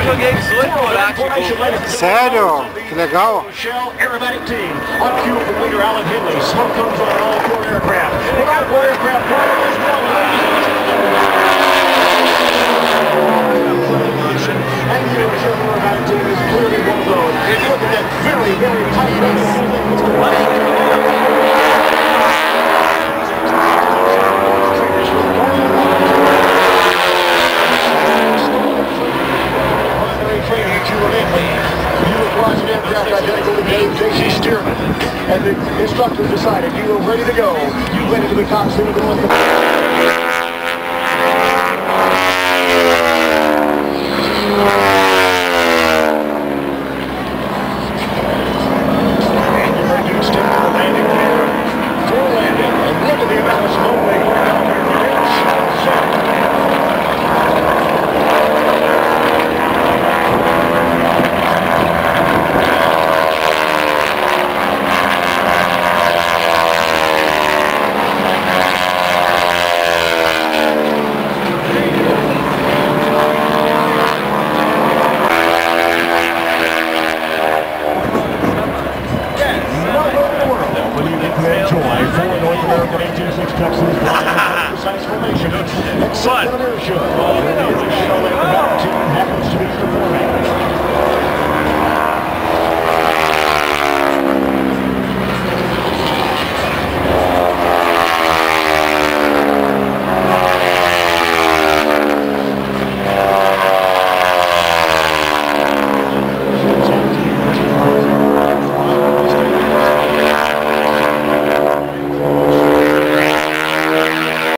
joguei 18 horários. Sério? Que legal. Aeroshell Aerobatic team. On cue from leader Alan Hindley. Smoke comes on all four aircraft. They got four aircraft firing as well. And the Aeroshell Aerobatic team is clearly one of those. Look at that very, very tight race. And the instructors decided you were ready to go. You went into the cockpit of the North. And you're ready to step to the landing gear. Full landing. And look at the amount of smoke they go down there. Except for an Aeroshell. The Aeroshell Aerobatic team happens to be performing